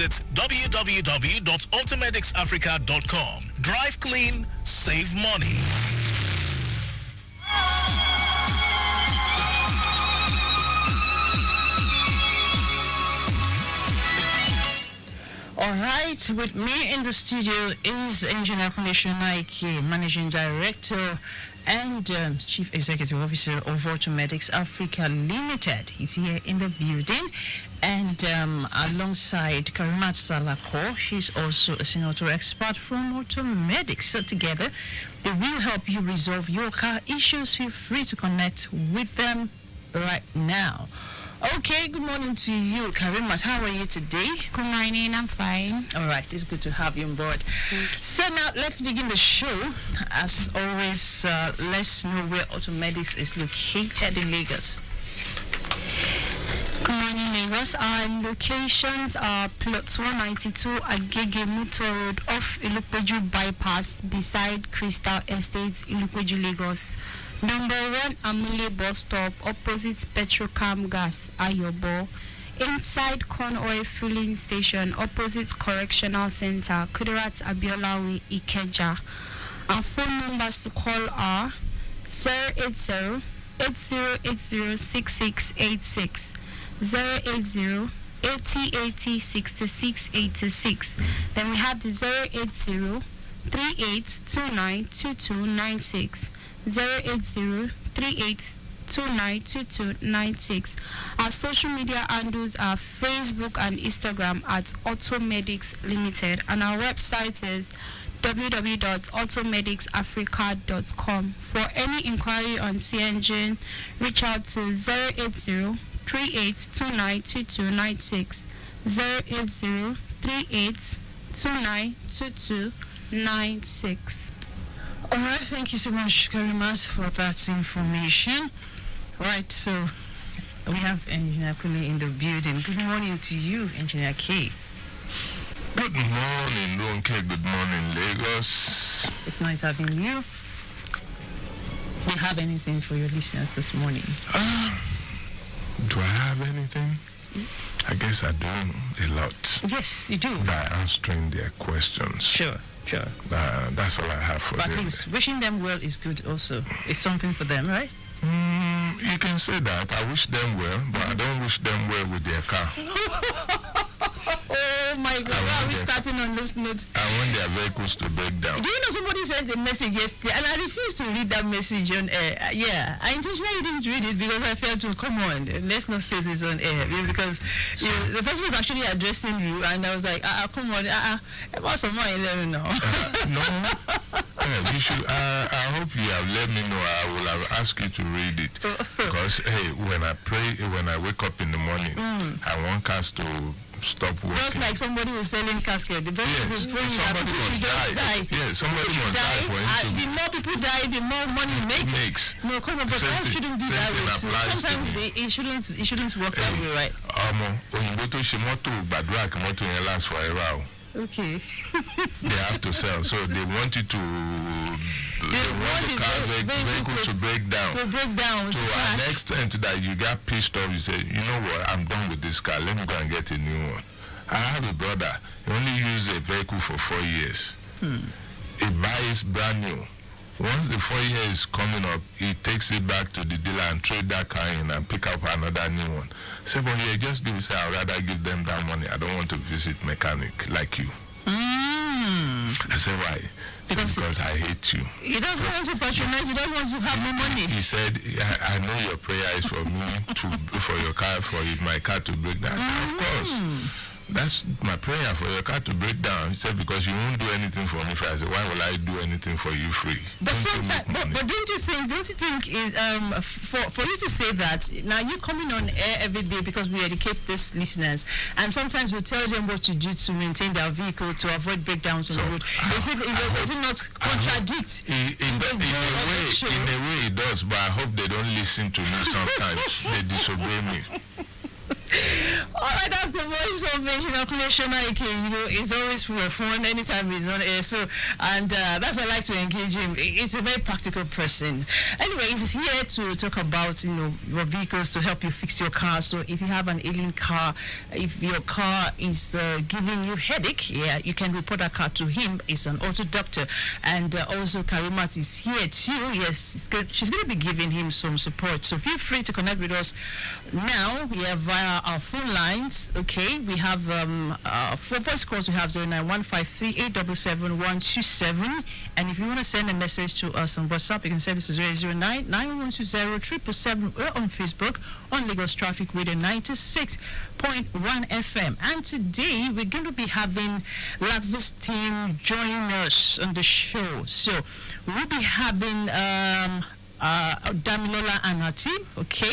It's www.automedicsafrica.com. Drive clean, save money. All right, with me in the studio is Engineer Kunle Shonaike, Managing Director and Chief Executive Officer of AUTOMEDICS Africa Limited. He's here in the building. And alongside Karimot Salako, she's also a senator expert from AUTOMEDICS. So together, they will help you resolve your car issues. Feel free to connect with them right now. Okay, good morning to you, Karimot. How are you today? Good morning, I'm fine. All right, it's good to have you on board. So now let's begin the show. As always, let's know where AUTOMEDICS is located in Lagos. Good morning, Lagos. Our locations are Plot 192 Agege Muto Road off Ilupeju Bypass beside Crystal Estates, Ilupeju, Lagos. Number 1 Amule Bus Stop opposite Petrocam Gas, Ayobo. Inside Corn Oil Filling Station opposite Correctional Center, Kudirat Abiolawi, Ikeja. Our phone numbers to call are 080 8080 6686, 080 8080 6686. Then we have the 080 3829 2296, 080 3829 2296. Our social media handles are Facebook and Instagram at AUTOMEDICS Limited, and our website is www.automedicsafrica.com. For any inquiry on CNG, reach out to 080 3829 2296, 080 3829 2296. All right, thank you so much, Karimot, for that information. Right, so we have Engineer Kunle in the building. Good morning to you, Engineer K. Good morning, Ronke. Good morning, Lagos. It's nice having you. Do you have anything for your listeners this morning? Do I have anything? I guess I do a lot. Yes, you do. By answering their questions. Sure. That's all I have for them. At least wishing them well is good also. It's something for them, right? You can say that. I wish them well, but I don't wish them well with their car. Oh my God, why are we starting on this note? I want their vehicles to break down. Do you know somebody sent a message yesterday and I refused to read that message on air? Yeah, I intentionally didn't read it because I felt to come on, let's not say this on air, because the person was actually addressing you and I was like, come on, about some more 11 now. No. You should. I hope you have let me know. I will have asked you to read it because when I pray, when I wake up in the morning, I want cars to stop working. Just like somebody was selling casket. The yes, somebody must die. Yes, somebody must die for him to. The more people die, the more money makes. No, come on, but that shouldn't be that way. So sometimes it shouldn't work that way, right? Òyìnbó tó ṣe mọ́tò gbàdúrà kí mọ́tò yẹn last forever. Okay. They have to sell, so they want you to. They want the car vehicles to break down. To break down. To an extent that you got pissed off, you say, you know what, I'm done with this car. Let me go and get a new one. I have a brother. He only used a vehicle for 4 years. He buys brand new. Once the 4 years is coming up, he takes it back to the dealer and trade that car in and pick up another new one. Say, but yeah, just give me, say, I'd rather give them that money. I don't want to visit mechanic like you. I said, why? Because I hate you. He doesn't want to patronize, he doesn't want to have more money. He said, I know your prayer is for me for my car to break down. I said, of course. That's my prayer, for your car to break down. He said, because you won't do anything for me free. I said, why will I do anything for you free? But sometimes, but don't you think for you to say that, now you're coming on air every day because we educate these listeners, and sometimes we tell them what to do to maintain their vehicle, to avoid breakdowns on the road. Is it not contradict? In a way it does, but I hope they don't listen to me sometimes. They disobey me. All right, that's the voice of Kunle Shonaike. It's always full of fun anytime he's on air. So, and that's why I like to engage him. He's a very practical person. Anyways, he's here to talk about your vehicles, to help you fix your car. So, if you have an ailing car, if your car is giving you headache, you can report that car to him. He's an auto doctor, and also Karimot is here too. Yes, she's going to be giving him some support. So, feel free to connect with us now. We have via our phone lines. Okay, we have for voice calls we have 09153877127, and if you want to send a message to us on WhatsApp, you can send this to 00991207777 or on Facebook on Lagos Traffic Radio 96.1 FM. And today we're going to be having Latvis team join us on the show. So we'll be having Damilola and her team, okay?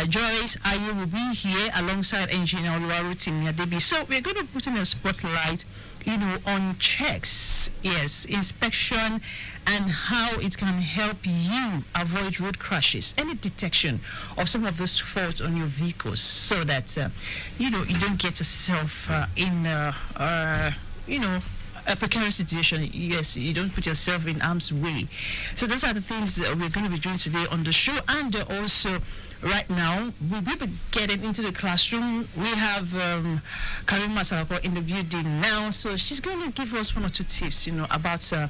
Joyce Ayu will be here alongside engineer Oluwaruti Debbie. So we're going to put in a spotlight, on checks, yes, inspection, and how it can help you avoid road crashes, any detection of some of those faults on your vehicles, so that you don't get yourself in a precarious situation. Yes, you don't put yourself in harm's way. So those are the things we're going to be doing today on the show. And also right now we will be getting into the classroom. We have Karimot Salako in the building now, so she's going to give us one or two tips about some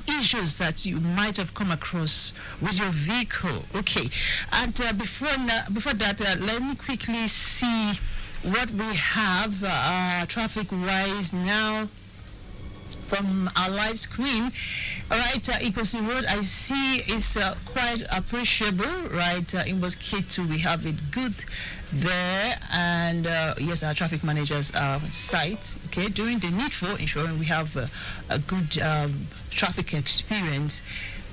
issues that you might have come across with your vehicle. Okay, and before that, let me quickly see what we have traffic wise now from our live screen. All right, Ikosi Road, I see is quite appreciable, right? In was K2, we have it good there, and yes, our traffic managers are on site, okay, doing the needful, ensuring we have a good traffic experience.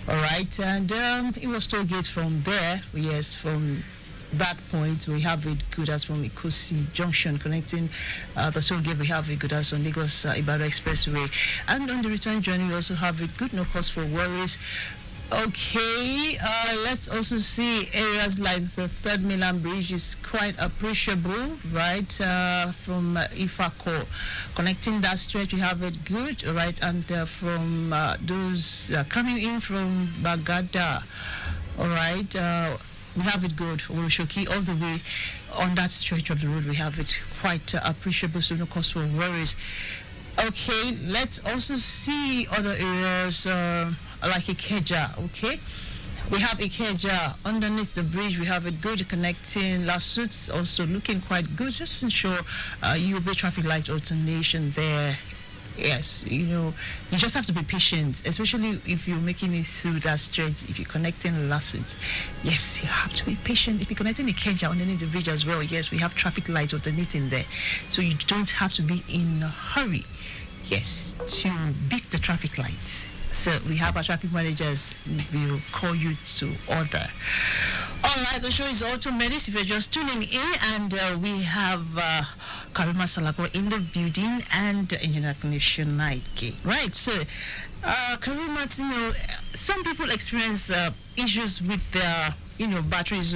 All right, and it was toll gates from there, yes, from that point we have it good as from Ikosi Junction connecting the toll gate. We have it good as on Lagos Ibadan Expressway, and on the return journey we also have it good, no cause for worries. Okay, let's also see areas like the Third Mainland Bridge is quite appreciable, right? From Ifako connecting that stretch, we have it good, right? And from those coming in from Bagada, all right, we have it good. Oroshoki, all the way on that stretch of the road, we have it quite appreciable, so no cause for worries. Okay, let's also see other areas like Ikeja, okay? We have Ikeja underneath the bridge, we have it good, connecting Lasuts, also looking quite good. Just ensure you obey traffic light alternation there. Yes, you just have to be patient, especially if you're making it through that stretch. If you're connecting Lasuts, yes, you have to be patient. If you're connecting Ikeja underneath the bridge as well, yes, we have traffic lights alternating there, so you don't have to be in a hurry, yes, to beat the traffic lights. So we have our traffic managers will call you to order. All right, the show is AUTOMEDICS if you're just tuning in, and we have Karimot Salako in the building and engineer Kunle Shonaike. Right, so Karimot, some people experience issues with their batteries.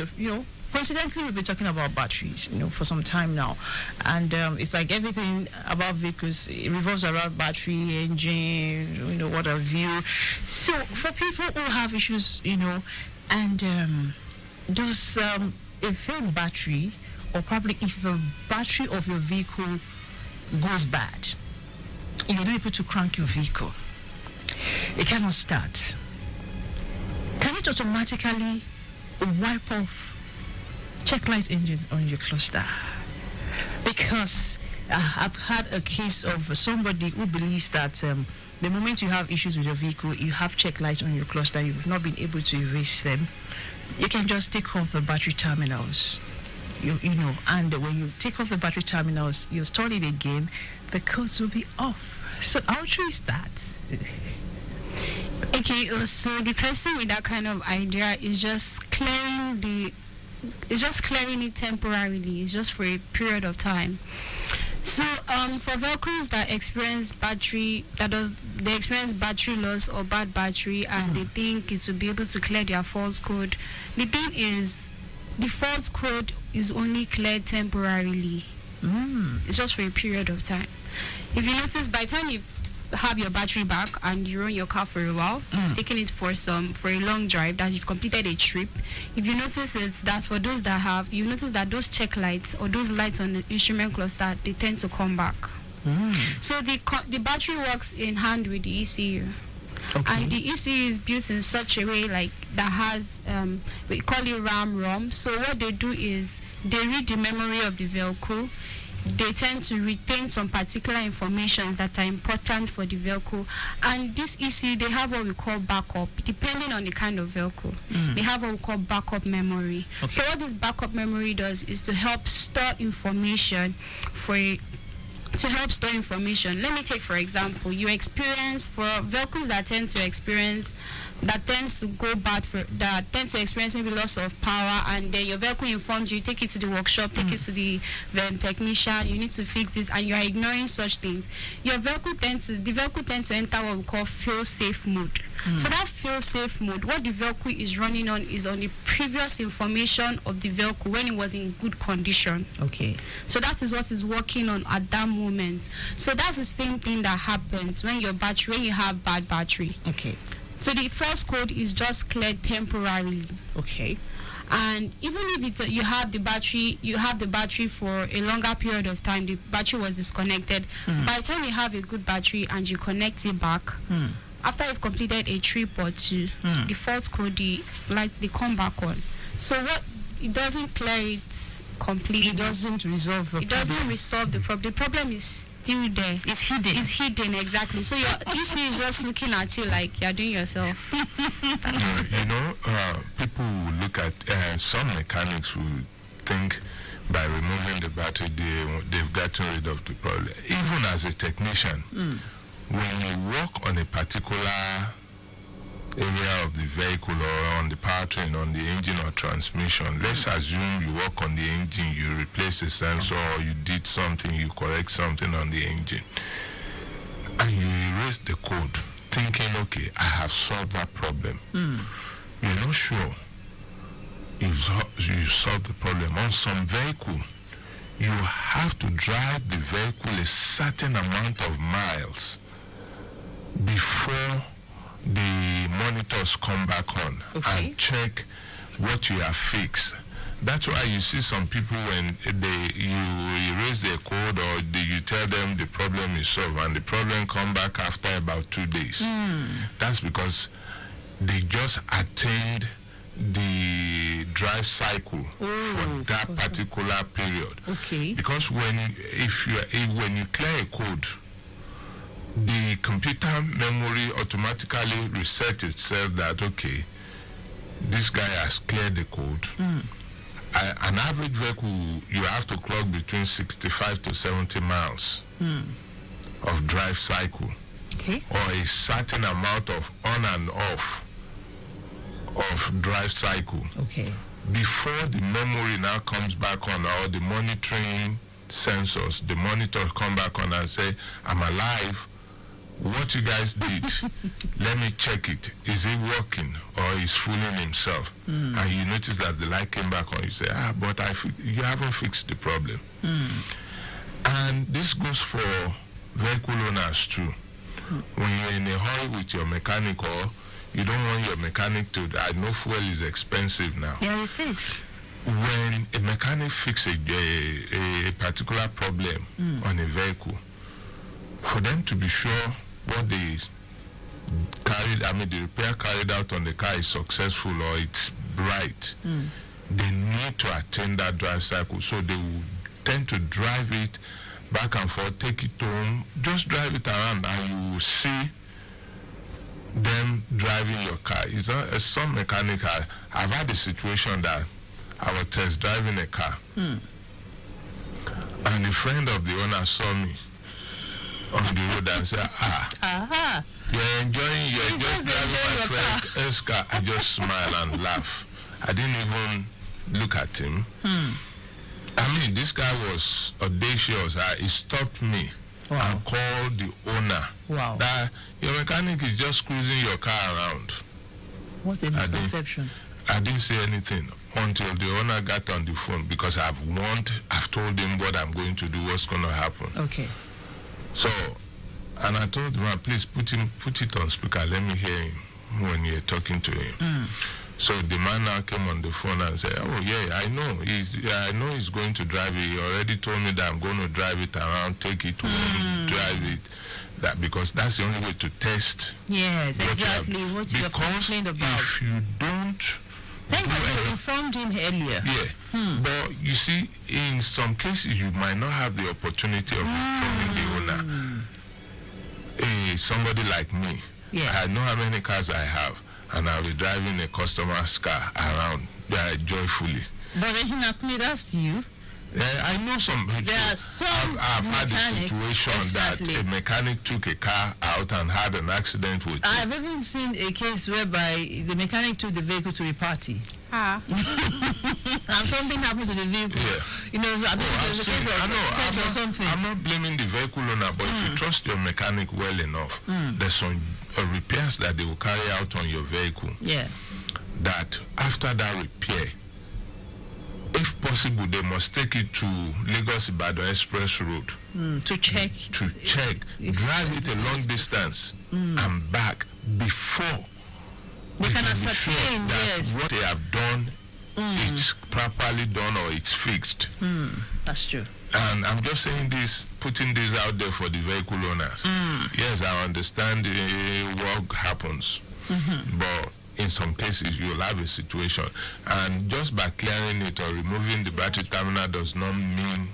Coincidentally, we've been talking about batteries, for some time now, and it's like everything about vehicles, it revolves around battery, engine, what have you. So for people who have issues, and those a failed battery, or probably if the battery of your vehicle goes bad, you're not able to crank your vehicle, it cannot start. Can it automatically wipe off check light engine on your cluster? Because I've had a case of somebody who believes that the moment you have issues with your vehicle, you have check lights on your cluster, you've not been able to erase them, you can just take off the battery terminals, and when you take off the battery terminals, you start it again, the codes will be off. So how true is that? Okay, so the person with that kind of idea is just clearing it temporarily. It's just for a period of time. So for vehicles that experience battery loss or bad battery, and they think it will be able to clear their fault code, the thing is the fault code is only cleared temporarily. It's just for a period of time. If you notice, by the time you have your battery back and you run your car for a while, you've taken it for a long drive, that you've completed a trip, if you notice that's for those that have, you notice that those check lights or those lights on the instrument cluster, they tend to come back. So the battery works in hand with the ECU. Okay. And the ECU is built in such a way like that has we call it RAM-ROM. So what they do is they read the memory of the vehicle. They tend to retain some particular information that are important for the vehicle. And this ECU, they have what we call backup, depending on the kind of vehicle. They have what we call backup memory. Okay. So what this backup memory does is to help store information Let me take, for example, you experience, for vehicles that tend to experience maybe loss of power, and then your vehicle informs you, take it to the workshop, take it to the technician, you need to fix this, and you are ignoring such things. The vehicle tends to enter what we call fail-safe mode. So that fail-safe mode, what the vehicle is running on is on the previous information of the vehicle when it was in good condition. Okay. So that is what is working on at that moment. So that's the same thing that happens when you have bad battery. Okay. So the first code is just cleared temporarily. Okay. And even if you have the battery for a longer period of time, the battery was disconnected. By the time you have a good battery and you connect it back, after you've completed a trip or two, the first code, the lights, they come back on. So it doesn't clear it completely. It doesn't resolve the problem. It doesn't resolve the problem. The problem is still there. It's hidden. It's hidden, exactly. So your ECU is just looking at you like you're doing yourself. People will look at, some mechanics will think by removing the battery, they've gotten rid of the problem. Even as a technician, when you work on a particular area of the vehicle or on the powertrain, on the engine or transmission, let's assume you work on the engine, you replace a sensor, or you did something, you correct something on the engine, and you erase the code thinking, okay, I have solved that problem. You're not sure you've solved the problem. On some vehicle, you have to drive the vehicle a certain amount of miles before the monitors come back on and check what you have fixed. That's why you see some people when you erase their code or you tell them the problem is solved and the problem come back after about 2 days. That's because they just attained the drive cycle for that particular period. Okay. Because when you clear a code, the computer memory automatically resets itself that, okay, this guy has cleared the code. An average vehicle, you have to clock between 65 to 70 miles of drive cycle. Okay. Or a certain amount of on and off of drive cycle. Okay. Before the memory now comes back on, or the monitoring sensors, the monitor come back on and say, I'm alive. What you guys did, let me check it. Is it working or is fooling himself? And you notice that the light came back on. You say, but you haven't fixed the problem. And this goes for vehicle owners too. When you're in a hurry with your mechanic, or you don't want your mechanic to, I know fuel is expensive now. Yeah, it is. When a mechanic fixes a particular problem on a vehicle, for them to be sure what they the repair carried out on the car is successful or it's right, they need to attend that drive cycle. So they will tend to drive it back and forth, take it home, just drive it around, and you will see them driving your car. It's not some mechanic. I've had a situation that I was test driving a car, and a friend of the owner saw me on the road and said, you're just driving my friend S car. I just smile and laugh. I didn't even look at him. I mean, this guy was audacious. He stopped me and called the owner. That your mechanic is just cruising your car around. What a misconception. I didn't say anything until the owner got on the phone, because I've told him what I'm going to do, what's going to happen. Okay. So, and I told him, please put it on speaker, let me hear him when you're talking to him. So the man now came on the phone and said, oh yeah, I know he's going to drive it. He already told me that I'm going to drive it around, take it home, drive it. That because that's the only way to test. Yes, exactly what you have complained about. If you don't, thank God you informed him earlier. Yeah, but you see, in some cases you might not have the opportunity of informing the owner. Somebody like me, I know how many cars I have, and I'll be driving a customer's car around joyfully. But then that's you. I know some. I've had a situation that a mechanic took a car out and had an accident with it. I've even seen a case whereby the mechanic took the vehicle to a party. And something happens to the vehicle. Yeah. You know, I think there's a case of or something. I'm not blaming the vehicle owner, but if you trust your mechanic well enough, there's some repairs that they will carry out on your vehicle. Yeah. That after that repair, if possible, they must take it to Lagos-Ibadan Express Road to check. Drive it a long distance and back before they can ascertain that what they have done it's properly done or it's fixed. That's true. And I'm just saying this, putting this out there for the vehicle owners. Yes, I understand what happens, but in some cases you'll have a situation, and just by clearing it or removing the battery terminal does not mean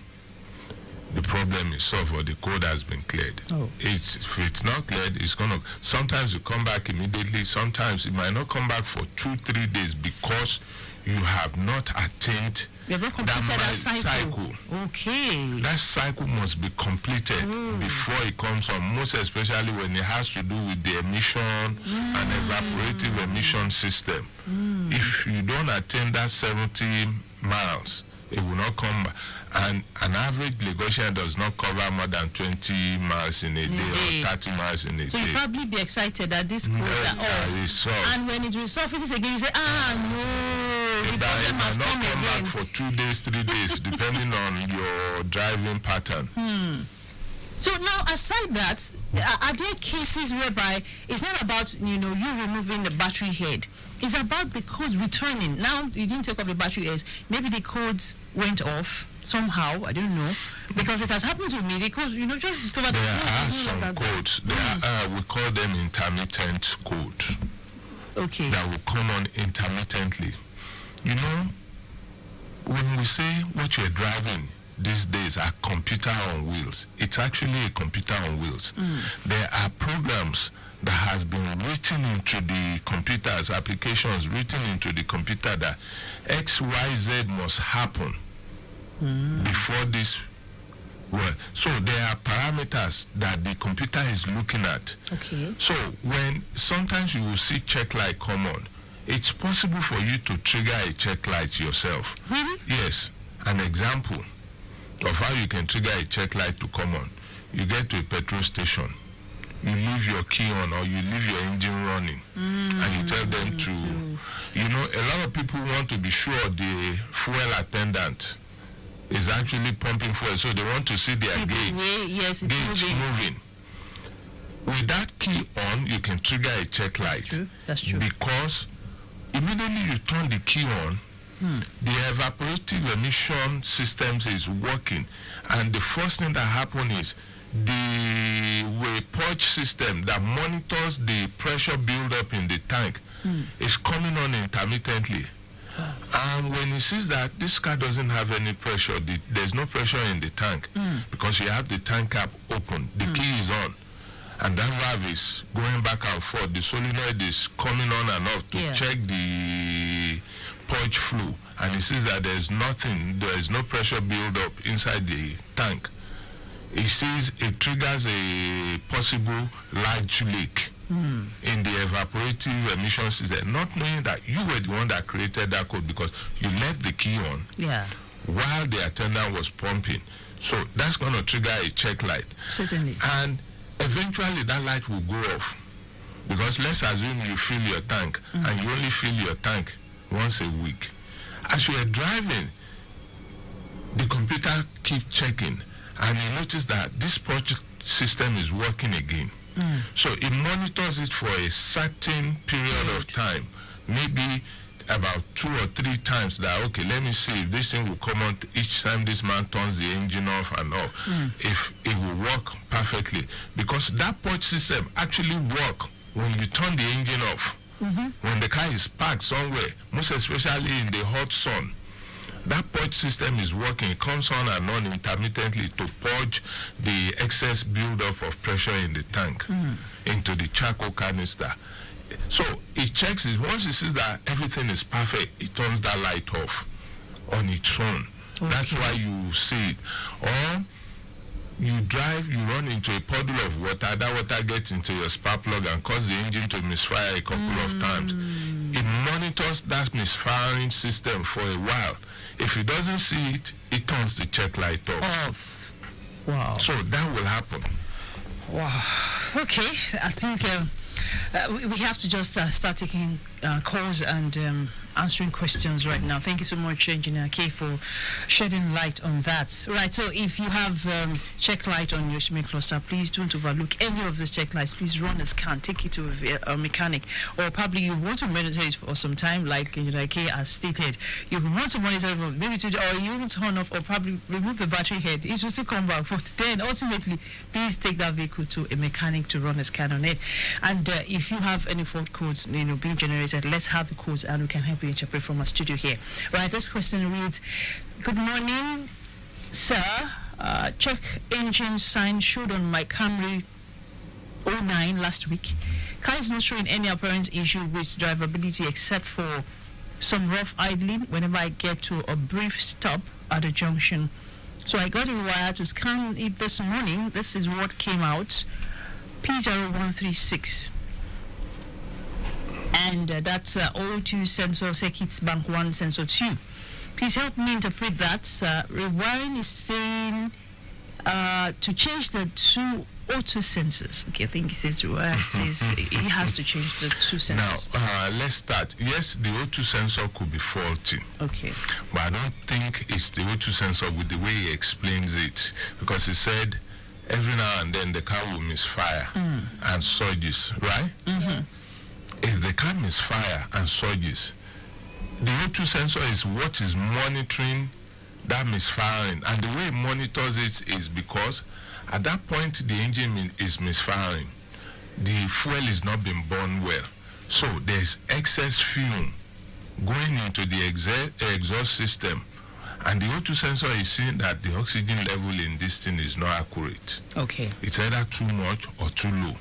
the problem is solved or the code has been cleared. If it's not cleared, it's gonna sometimes you come back immediately, sometimes it might not come back for 2-3 days because you have not attained that cycle. Okay. That cycle must be completed before it comes on, most especially when it has to do with the emission and evaporative emission system. If you don't attain that 70 miles, it will not come back. And an average Lagosian does not cover more than 20 miles in a day or 30 miles in a day. So you'll probably be excited that this codes are off. And when it resurfaces again, you say, no, the problem has come again. Back for 2 days, 3 days, depending on your driving pattern. So now, aside that, are there cases whereby it's not about you removing the battery head? It's about the codes returning. Now you didn't take off the battery heads. Maybe the codes went off somehow. I don't know, because it has happened to me. The codes, just discovered. There are some codes. We call them intermittent codes. Okay. That will come on intermittently. When we say what you're driving these days are computer on wheels, it's actually a computer on wheels. There are programs that has been written into the computers, applications written into the computer that XYZ must happen before this. So there are parameters that the computer is looking at. Okay. So when sometimes you will see check light come on, it's possible for you to trigger a check light yourself. Really? Yes. An example of how you can trigger a check light to come on. You get to a petrol station, you leave your key on or you leave your engine running, and you tell them to, a lot of people want to be sure the fuel attendant is actually pumping fuel, so they want to see their gauge moving. With that key on, you can trigger a check light. That's true. Because immediately you turn the key on, the evaporative emission systems is working, and the first thing that happens is the purge system that monitors the pressure build-up in the tank is coming on intermittently. And when it sees that this car doesn't have any pressure, there's no pressure in the tank because you have the tank cap open, the key is on, and that valve is going back and forth. The solenoid is coming on and off to check the purge flow, and it sees that there's no pressure build-up inside the tank. It sees it triggers a possible large leak in the evaporative emission system, not knowing that you were the one that created that code because you left the key on while the attendant was pumping. So that's going to trigger a check light. Certainly. And eventually that light will go off, because let's assume you fill your tank and you only fill your tank once a week. As you are driving, the computer keeps checking, and you notice that this project system is working again. So it monitors it for a certain period of time, maybe about 2 or 3 times. That, okay, let me see if this thing will come on each time this man turns the engine off and off, if it will work perfectly, because that purge system actually works when you turn the engine off. When the car is parked somewhere, most especially in the hot sun, that purge system is working. It comes on and on intermittently to purge the excess buildup of pressure in the tank into the charcoal canister. So it checks it. Once it sees that everything is perfect, it turns that light off on its own. That's why you see it. Or you drive, you run into a puddle of water, that water gets into your spark plug and causes the engine to misfire a couple of times. It monitors that misfiring system for a while. If it doesn't see it, it turns the check light off. Wow. So that will happen. Wow. Okay, I think we have to just start taking calls and answering questions right now. Thank you so much, Engineer K, for shedding light on that. Right, so if you have check light on your Shonaike cluster, please don't overlook any of these check lights. Please run a scan, take it to a mechanic, or probably you want to monitor it for some time, like Engineer K has stated. You want to monitor it for maybe 2 days, or you want to turn off, or probably remove the battery head. It will still come back. But then ultimately, please take that vehicle to a mechanic to run a scan on it. And if you have any fault codes, being generated, let's have the codes and we can help you interpret from our studio here. Right, this question reads, good morning, sir. Check engine sign showed on my Camry 09 last week. Car is not showing any apparent issue with drivability except for some rough idling whenever I get to a brief stop at a junction. So I got a wire to scan it this morning. This is what came out. P0136. And that's O2 sensor circuits bank 1 sensor 2. Please help me interpret that. Rewiring is saying to change the 2 auto sensors. Okay, I think it says rewiring. It says it has to change the 2 sensors. Now, let's start. Yes, the O2 sensor could be faulty. Okay. But I don't think it's the O2 sensor with the way he explains it, because he said every now and then the car will misfire and surges, right? If the car misfire and surges, the O2 sensor is what is monitoring that misfiring, and the way it monitors it is because at that point the engine is misfiring, the fuel is not being burned well, so there's excess fume going into the exhaust system, and the O2 sensor is seeing that the oxygen level in this thing is not accurate. Okay. It's either too much or too low.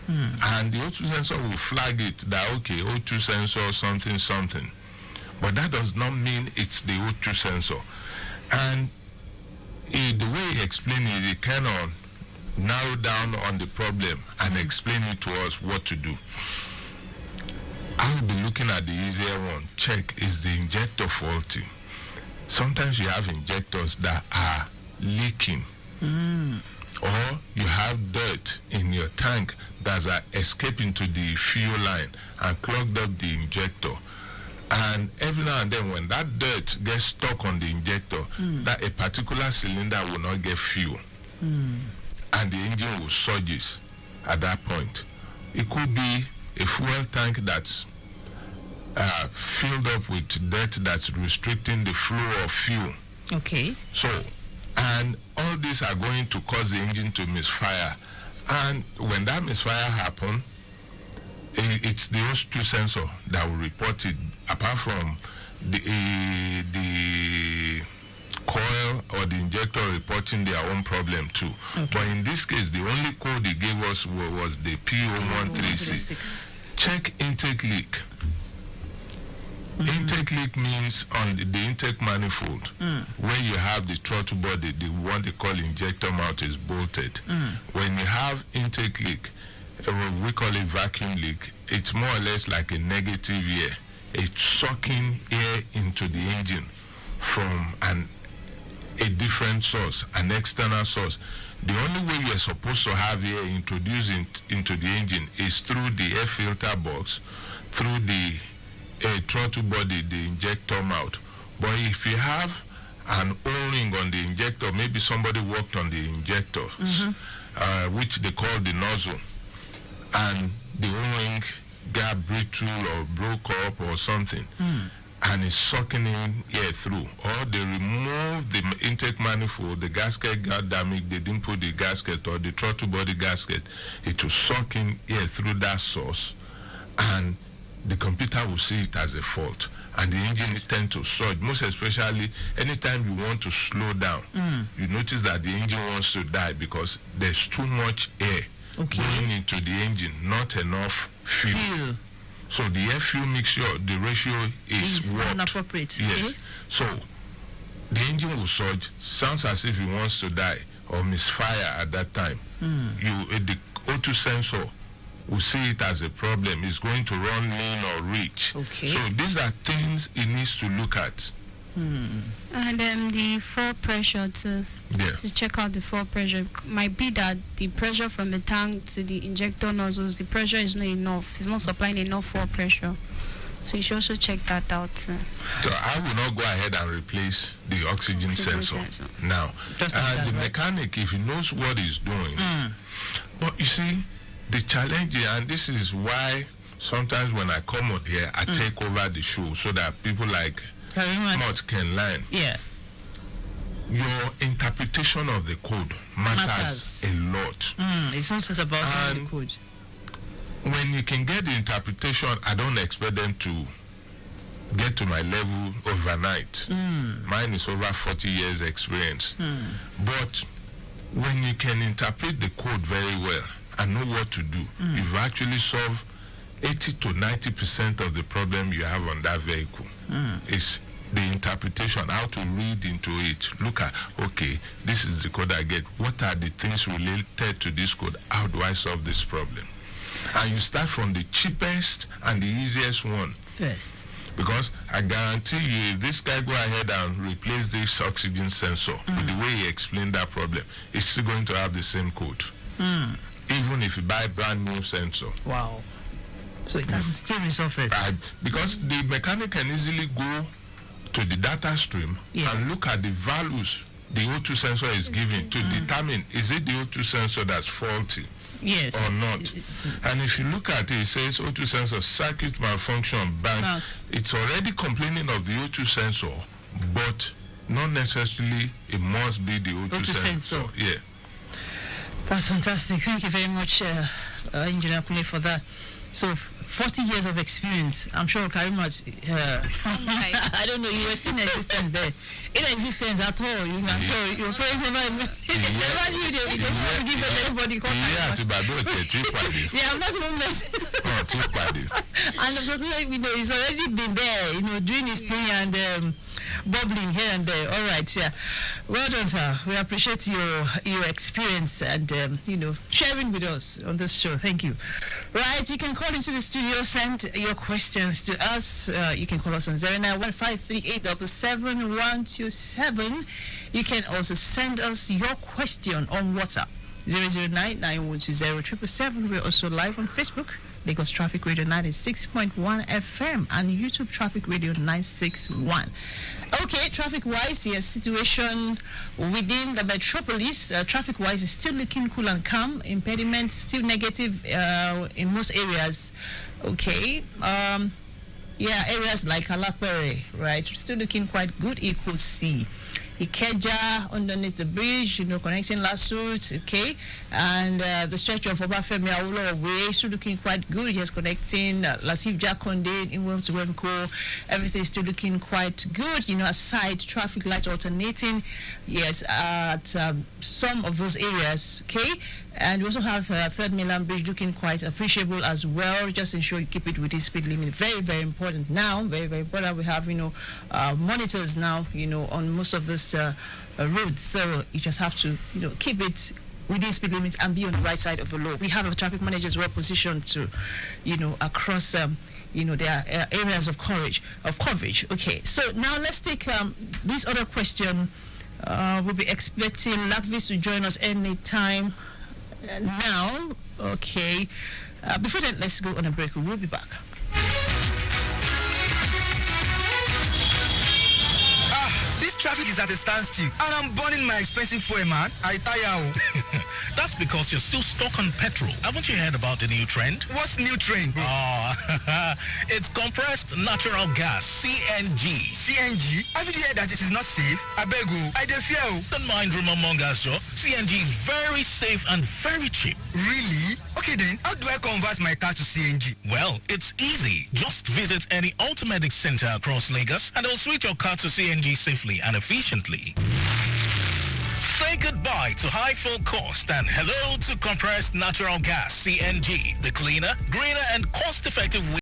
And the O2 sensor will flag it that, okay, O2 sensor something. But that does not mean it's the O2 sensor. And the way he explained it, he kind of narrowed down on the problem and explained it to us what to do. I'll be looking at the easier one. Check, is the injector faulty? Sometimes you have injectors that are leaking. Or you have dirt in your tank that's escaping to the fuel line and clogged up the injector. And every now and then when that dirt gets stuck on the injector, that a particular cylinder will not get fuel. And the engine will surges at that point. It could be a fuel tank that's filled up with dirt that's restricting the flow of fuel. Okay. So, and all these are going to cause the engine to misfire. And when that misfire happens, it's the O2 sensor that will report it, apart from the coil or the injector reporting their own problem too. Okay. But in this case, the only code he gave us was the P0136. Check intake leak. Intake leak means on the intake manifold, where you have the throttle body, the one they call injector mouth is bolted. When you have intake leak, we call it vacuum leak, it's more or less like a negative air. It's sucking air into the engine from a different source, an external source. The only way you're supposed to have air introduced into the engine is through the air filter box, through the throttle body, the injector mouth, But if you have an O-ring on the injector, maybe somebody worked on the injectors, which they call the nozzle, and the O-ring got brittle or broke up or something, and it's sucking in air through, or they removed the intake manifold, the gasket got damaged, they didn't put the gasket or the throttle body gasket, it will suck in air through that source, and the computer will see it as a fault, and the engine tends to surge, most especially anytime you want to slow down. You notice that the engine wants to die because there's too much air going into the engine, not enough fuel. So the air fuel mixture, the ratio is warped. Inappropriate. Yes. So the engine will surge, sounds as if it wants to die or misfire at that time. The O2 sensor will see it as a problem. It's going to run lean or rich. So these are things it needs to look at. And the flow pressure too. To check out the flow pressure. Might be that the pressure from the tank to the injector nozzles, the pressure is not enough. It's not supplying enough flow pressure. So you should also check that out too. So I will not go ahead and replace the oxygen sensor now. The mechanic, if he knows what he's doing, but you see, the challenge, and this is why sometimes when I come out here, I take over the show so that people like Karimot can learn. Your interpretation of the code matters a lot. It's not just about the code. When you can get the interpretation, I don't expect them to get to my level overnight. Mine is over 40 years experience. But when you can interpret the code very well and know what to do, you've actually solved 80 to 90% of the problem you have on that vehicle. It's the interpretation, how to read into it. Look at, okay, this is the code I get. What are the things related to this code? How do I solve this problem? And you start from the cheapest and the easiest one first. Because I guarantee you, if this guy go ahead and replace this oxygen sensor with the way he explained that problem, he's still going to have the same code. Even if you buy a brand new sensor. Wow. So it doesn't still resolve it. Because the mechanic can easily go to the data stream and look at the values the O2 sensor is giving to determine, is it the O2 sensor that's faulty or not? And if you look at it, it says O2 sensor circuit malfunction bank. It's already complaining of the O2 sensor, but not necessarily it must be the O2 sensor. That's fantastic. Thank you very much, Engineer Kunle, for that. So 40 years of experience. I'm sure Karimot, I don't know, you were still in existence there. In existence at all. I'm sure your parents never knew they don't want to give anybody contact. Yeah, I'm not even met. And he's already been there, doing his thing and bubbling here and there. All right, well done, sir. We appreciate your experience and sharing with us on this show. Thank you. Right, you can call into the studio, send your questions to us. You can call us on 0915387777. You can also send us your question on WhatsApp 00991207777. We're also live on Facebook, Lagos Traffic Radio 96.1 FM, and YouTube Traffic Radio 961. Okay, traffic-wise, situation within the metropolis, traffic-wise, is still looking cool and calm. Impediments still negative in most areas. Okay, areas like Alapere, right, still looking quite good. Equal C. Ikeja underneath the bridge, connecting Lasut, okay, and the stretch of Obafemi Awolowo Way still looking quite good. Yes, connecting Latif Jakonde, Inwem to Wemco, everything is still looking quite good. Aside traffic lights alternating, yes, at some of those areas, okay. And we also have Third Mainland Bridge looking quite appreciable as well. Just ensure you keep it within speed limit. Very, very important now. Very, very important. We have, monitors now, on most of this roads. So you just have to, keep it within speed limit and be on the right side of the law. We have a traffic managers well positioned to, across, there are areas of coverage. Okay. So now let's take this other question. We'll be expecting Latvis to join us anytime now. Okay. Before that, let's go on a break. We'll be back. traffic is at a standstill and I'm burning my expensive fuel, man. I tire. That's because you're still stuck on petrol. Haven't you heard about the new trend? What's new trend, bro? It's compressed natural gas, CNG. CNG? Have you heard that it is not safe? I beg you, I dey fear. Don't mind rumor mongers, Joe. CNG is very safe and very cheap. Really? Okay then, how do I convert my car to CNG? Well, it's easy. Just visit any AUTOMEDICS center across Lagos and they'll switch your car to CNG safely and efficiently. Say goodbye to high fuel cost and hello to compressed natural gas, CNG, the cleaner, greener and cost-effective way